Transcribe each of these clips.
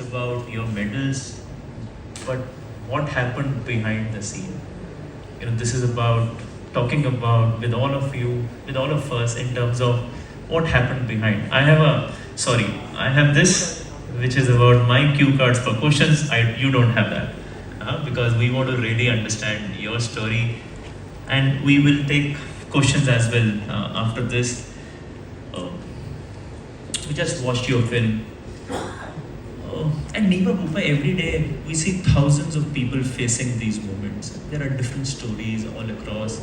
about your medals, but what happened behind the scene. This is about talking about with all of you, with all of us, in terms of what happened behind. I have this, which is about my cue cards for questions. You don't have that, because we want to really understand your story, and we will take questions as well after this. Uh, we just watched your film. And Nipa Pupa, every day we see thousands of people facing these moments. There are different stories all across,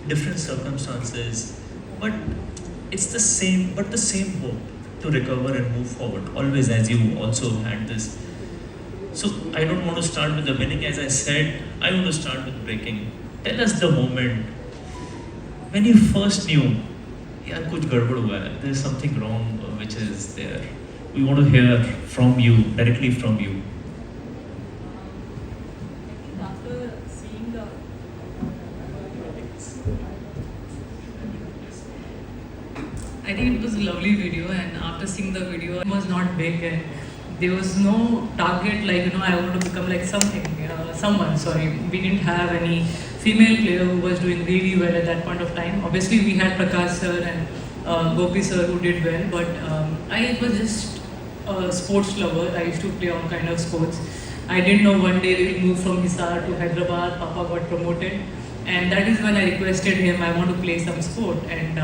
different circumstances, but it's the same hope to recover and move forward, always, as you also had this. So I don't want to start with the winning, as I said, I want to start with breaking. Tell us the moment when you first knew, yaar, kuch gadbad hua hai, there's something wrong which is there. We want to hear from you, directly from you. After seeing the I think it was a lovely video, and after seeing the video, it was not big, and there was no target like, I want to become like someone. Sorry, we didn't have any female player who was doing really well at that point of time. Obviously, we had Prakash sir and Gopi sir who did well, but I was just a sports lover. I used to play all kind of sports. I didn't know one day we will move from Hisar to Hyderabad. Papa got promoted, and that is when I requested him, I want to play some sport, and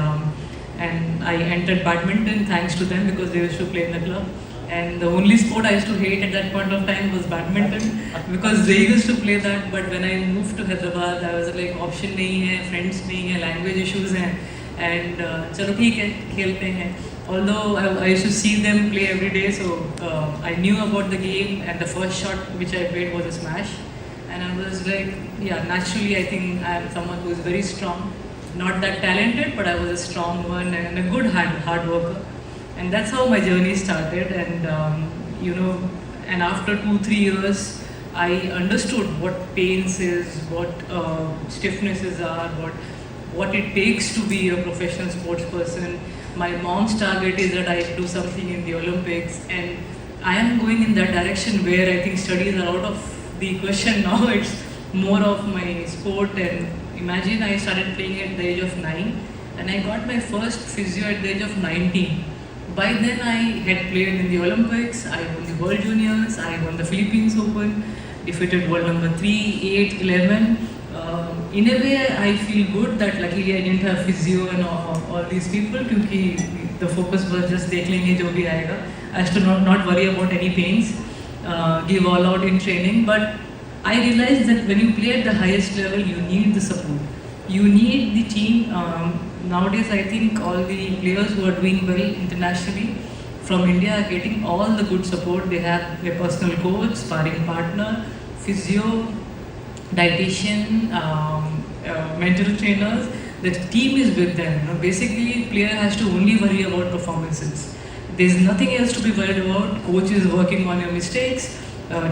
I entered badminton thanks to them because they used to play in the club. And the only sport I used to hate at that point of time was badminton because they used to play that. But when I moved to Hyderabad, I was like, option nahi hai, friends nahi hai, language issues hai, and chalo theek hai, khelte hain. Although I used to see them play every day, so I knew about the game, and the first shot which I played was a smash. And I was like, yeah, naturally I think I am someone who is very strong. Not that talented, but I was a strong one and a good hard worker. And that's how my journey started. And and after 2-3 years, I understood what pains is, what stiffnesses are, what it takes to be a professional sports person. My mom's target is that I do something in the Olympics, and I am going in that direction where I think studies are out of the question now. It's more of my sport. And imagine I started playing at the age of 9, and I got my first physio at the age of 19. By then I had played in the Olympics, I won the World Juniors, I won the Philippines Open, defeated world number 3, 8, 11. In a way, I feel good that luckily I didn't have physio and all these people, because the focus was just dekh lenge jo bhi aayega. I used to not worry about any pains, give all out in training. But I realized that when you play at the highest level, you need the support. You need the team. Nowadays, I think all the players who are doing well internationally from India are getting all the good support. They have their personal coach, sparring partner, physio, dietitian, mental trainers. The team is with them. Basically, player has to only worry about performances. There's nothing else to be worried about. Coach is working on your mistakes.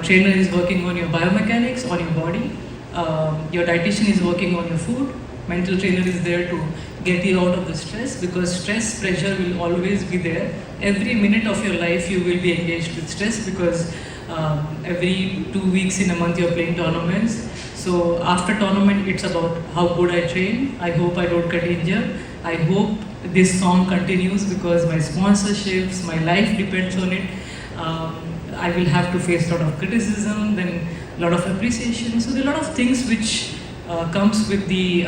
Trainer is working on your biomechanics, on your body. Your dietitian is working on your food. Mental trainer is there to get you out of the stress, because stress, pressure will always be there. Every minute of your life you will be engaged with stress, because every 2 weeks in a month you're playing tournaments. So after tournament, it's about how good I train. I hope I don't get injured. I hope this song continues because my sponsorships, my life depends on it. I will have to face a lot of criticism, then a lot of appreciation. So there are a lot of things which comes with the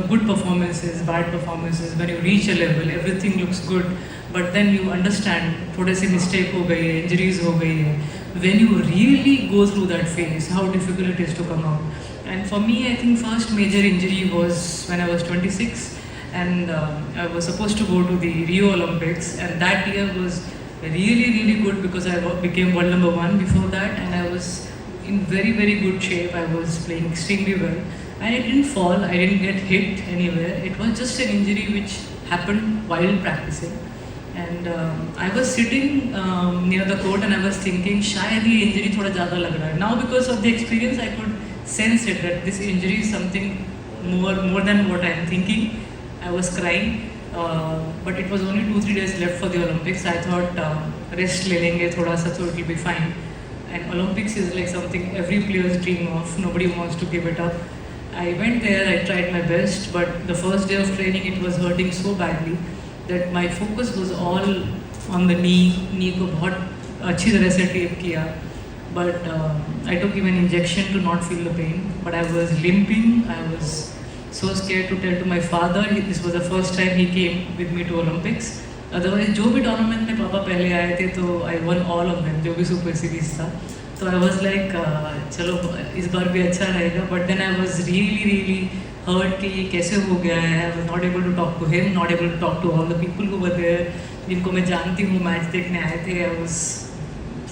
good performances, bad performances. When you reach a level, everything looks good, but then you understand थोड़े से mistake हो गई है, injuries हो गई है. When you really go through that phase, how difficult it is to come out. And for me, I think first major injury was when I was 26, and I was supposed to go to the Rio Olympics, and that year was really good because I became world number 1 before that, and I was in very good shape. I was playing extremely well, and I didn't fall, I didn't get hit anywhere. It was just an injury which happened while practicing. And I was sitting near the court and I was thinking, शायद ये injury थोड़ा ज़्यादा लग रहा है. Now because of the experience, I could sense it that this injury is something more than what I am thinking. I was crying, but it was only 2-3 days left for the Olympics. I thought rest ले लेंगे थोड़ा सा तो it will be fine. And Olympics is like something every player's dream of. Nobody wants to give it up. I went there, I tried my best, but the first day of training it was hurting so badly that my focus was all on the knee. Knee को बहुत अच्छी तरह से tape किया. But I took even injection to not feel the pain. But I was limping. I was so scared to tell to my father. This was the first time he came with me to Olympics. Otherwise जो भी tournament में पापा पहले आए थे तो I one all of them, जो भी सुपर सीरीज था. तो आई वॉज लाइक चलो इस बार भी अच्छा रहेगा. But then I was really hurt कि ये कैसे हो गया है. I was not able to talk to him, not able to talk to all the people who were there, जिनको मैं जानती हूँ मैच देखने आए थे. I was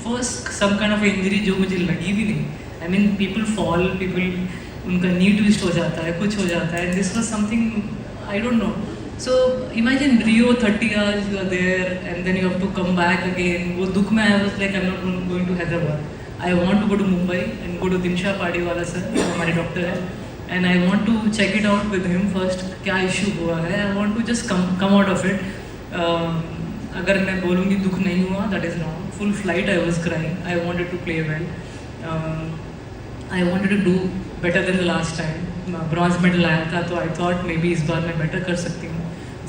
first some kind of injury जो मुझे लगी भी नहीं. I mean people fall, people उनका नी ट्विस्ट हो जाता है, कुछ हो जाता है. This was something I don't know. So imagine Rio 30 hours you are there and then you have to come back again. वो दुख में I was like I'm not going to Hyderabad. I want to go to Mumbai and go to Dinsha Padiwala sir, जो हमारे doctor है, and I want to check it out with him first. क्या issue हुआ है? I want to just come out of it. अगर मैं बोलूँगी दुख नहीं हुआ, that is wrong. Full flight I was crying. I wanted to play well. I wanted to do better than the last time. Bronze medal आया था तो I thought may be इस बार मैं बेटर कर सकती हूँ.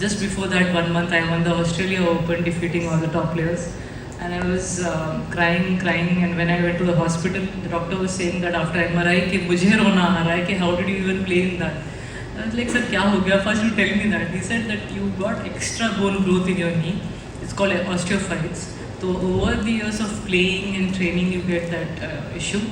Just before that 1 month, I won the Australia Open, defeating all the top players. And I was crying. And when I went to the hospital, the doctor was saying that after MRI, कि मुझे रोना आ रहा है कि how did you even play in that? I was like, sir, क्या हो गया? First you tell me that. He said that you got extra bone growth in your knee. It's called osteophytes. So over the years of playing and training, you get that issue.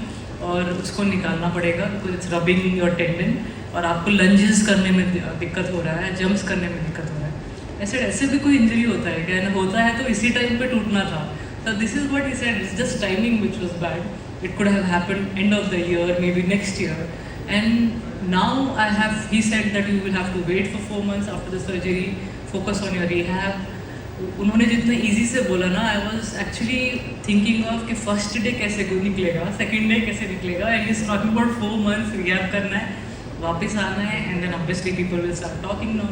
और उसको निकालना पड़ेगा because it's rubbing your tendon. और आपको lunges करने में दिक्कत हो रहा है, जंप्स करने में दिक्कत हो रहा है. ऐसे भी कोई इंजरी होता है क्या? होता है तो इसी टाइम पे टूटना था. तो this is what he said, it's just timing which was bad. It could have happened end of the year, maybe next year. And now I have, he said that you will have to wait for 4 months after the surgery, focus on your rehab. उन्होंने जितना easy से बोला ना, I was actually thinking of कि first day कैसे निकलेगा, second day कैसे निकलेगा. And is talking about 4 months rehab करना है, वापस आना है. And then obviously people will start talking now.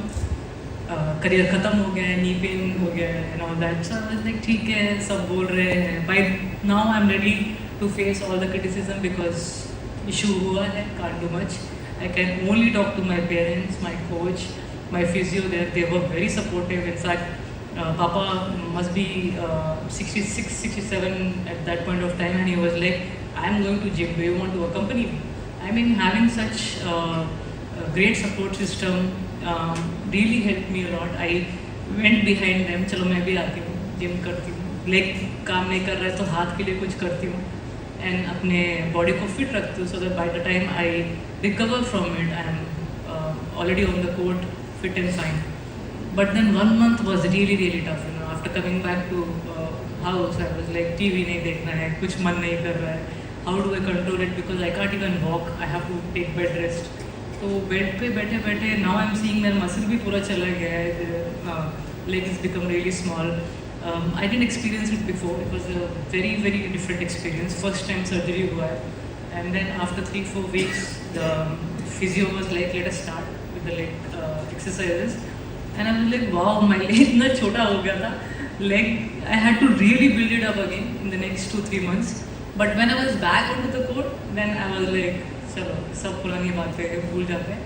Career ख़त्म हो गया है, नी पेन हो गया है and all that. So I was like ठीक है, सब बोल रहे हैं. By now I am ready to face all the criticism because issue हुआ है, can't do much. I can only talk to my parents, my coach, my physio. They were very supportive. In fact Papa must be 66, 67 at that point of time, and he was like, I am going to gym, do you want to accompany me? I mean, having such a great support system really helped me a lot. I went behind them, चलो मैं भी आती हूँ, gym करती हूँ, leg काम नहीं कर रहा है तो हाथ के लिए कुछ करती हूँ, एंड अपने बॉडी को फिट रखती हूँ, so that by the time I recover from it, I am already on the court, fit and fine. But then 1 month was really tough. You know, after coming back to house, I was like, TV नहीं देखना है, कुछ मन नहीं कर रहा है. How do I control it? Because I can't even walk. I have to take bed rest. तो बेड पे बैठे now I'm seeing मेरा मसल भी पूरा चला गया है. Legs become really small. I didn't experience it before. It was a very different experience. First time surgery हुआ है. And then after 3-4 weeks, the physio was like, let us start with the leg exercises. And I was like, wow, my leg इतना छोटा हो गया था. Leg, I had to really build it up again in the next 2-3 months. But when I was back onto the court, then I was like, चलो सब पुरानी बातें भूल जाते हैं.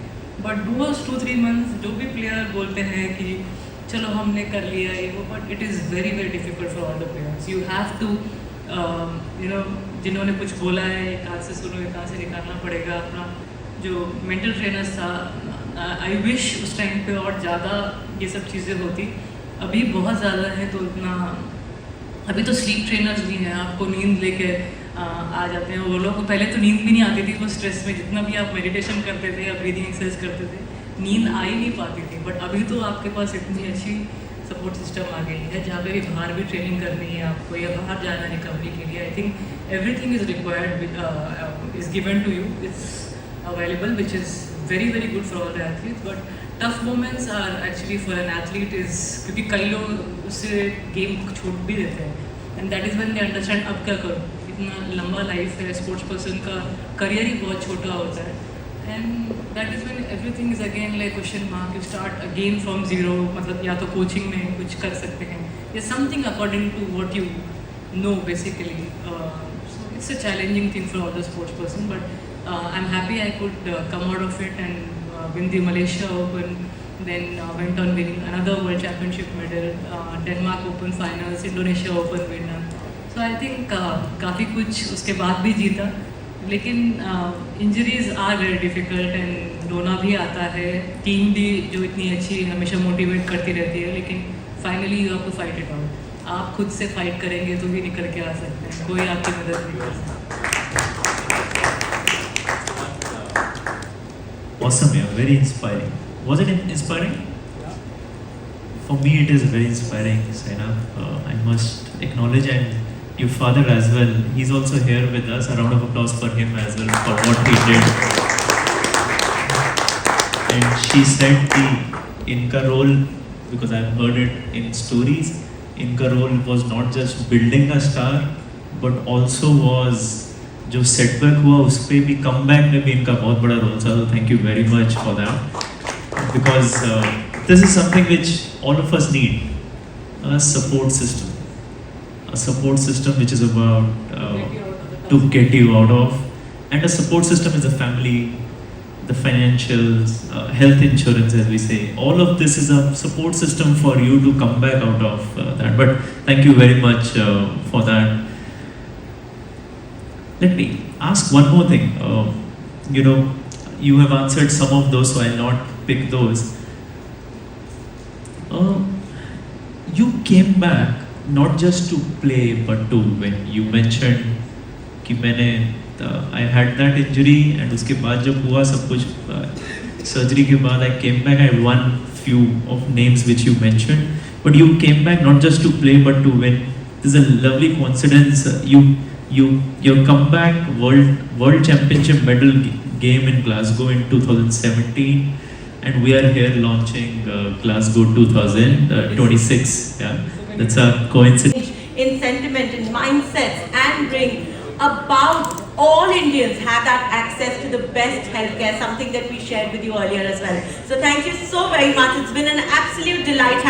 But those 2-3 months, जो भी player बोलते हैं कि चलो हमने कर लिया ये वो, but it is very difficult for all the players. You have to, you know, जिन्होंने कुछ बोला है एक हाथ से सुनो, एक हाथ से निकालना पड़ेगा. अपना जो मेंटल ट्रेनर्स था, आई विश उस टाइम पे और ज़्यादा ये सब चीज़ें होती. अभी बहुत ज़्यादा है तो इतना, अभी तो स्लीप ट्रेनर्स भी हैं, आपको नींद लेके आ जाते हैं. वो लोग को पहले तो नींद भी नहीं आती थी, वो स्ट्रेस में जितना भी आप मेडिटेशन करते थे या ब्रीदिंग एक्सरसाइज करते थे, नींद आ ही नहीं पाती थी. बट अभी तो आपके पास इतनी अच्छी सपोर्ट सिस्टम आ गई है, जहाँ पे भी बाहर भी ट्रेनिंग करनी है आपको या बाहर जाना है रिकवरी के लिए. I think everything is required, is given to you, it's available, which is very good for all the athletes. But tough moments are actually for an athlete is क्योंकि कई लोग उससे गेम छोड़ भी देते हैं, and that is when they understand अब क्या करूँ. इतना लंबा लाइफ है, स्पोर्ट्स पर्सन का करियर ही बहुत छोटा होता है. And that is when everything is again like question mark. You start again from zero. मतलब या तो coaching में कुछ कर सकते हैं. या something according to what you know basically. So it's a challenging thing for all the sports person, but I'm happy I could come out of it and win the Malaysia Open. Then went on winning another World Championship medal, Denmark Open finals, Indonesia Open winner. So I think काफ़ी कुछ उसके बाद भी जीता. लेकिन injuries are very difficult and रोना भी आता है. टीम भी जो इतनी अच्छी हमेशा मोटिवेट करती रहती है, लेकिन finally you have to fight it out. आप खुद से फाइट करेंगे तो भी निकल के आ सकते हैं, कोई आपकी मदद नहीं कर सकता. Awesome, yeah, very inspiring. Was it inspiring? For me, it is very inspiring, Saina. I must acknowledge, and your father as well. He's also here with us. A round of applause for him as well for what he did. And she said inka role, because I've heard it in stories, inka role was not just building a star, but also was जो setback हुआ उस पर भी come back में भी इनका बहुत बड़ा रोल था. तो thank you very much for that, because this is something which all of us need, a support system which is about to get you out of, and a support system is a family, the financials, health insurance as we say, all of this is a support system for you to come back out of that. But thank you very much for that. Let me ask one more thing. You have answered some of those, so I'll not pick those. You came back not just to play, but to win. You mentioned कि I had that injury, and उसके बाद जब हुआ सब कुछ surgery के बाद I came back. I won few of names which you mentioned, but you came back not just to play but to win. This is a lovely coincidence. Your comeback world championship medal game in Glasgow in 2017, and we are here launching Glasgow 2026. Yeah, that's a coincidence. In sentiment, in mindsets, and bring about all Indians have that access to the best healthcare, something that we shared with you earlier as well. So thank you so very much. It's been an absolute delight.